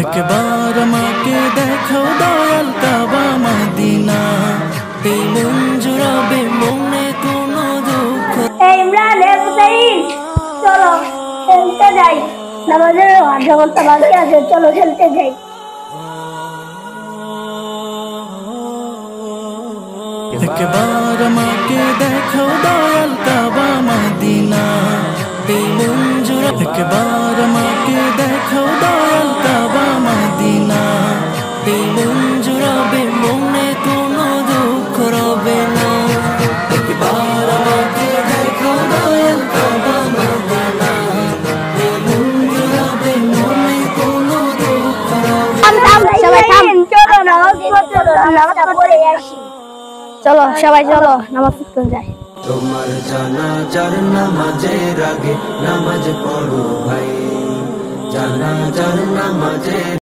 একবার আমাকে দেখো দয়াল কাবা মদিনা, এই মন জুড়াবে মনে কোনো দুঃখ। ইমরান হুসাইন, চলো খেলতে যাই, নামাজের আধা ঘন্টা বাকি আছে, চলো খেলতে যাই। একবার আমাকে দেখো দয়াল কাবা মদিনা, এই মন জুড়াবে। একবার আমাকে দেখো দয়াল কাবা মদিনা, এই মন জুড়াবে মনে কোনো দুঃখ রবে না। একবার আমাকে দেখো দয়াল কাবা মদিনা, এই মন জুড়াবে মনে কোনো দুঃখ রবে না। সবাই থাম, চলো নামাজ পড়ে আসি। চলো সবাই চলো নামাজ পড়তে যাই। তোমার জানাজার নামাজের আগে নামাজ পড়ো ভাই, জানাজার নামাজের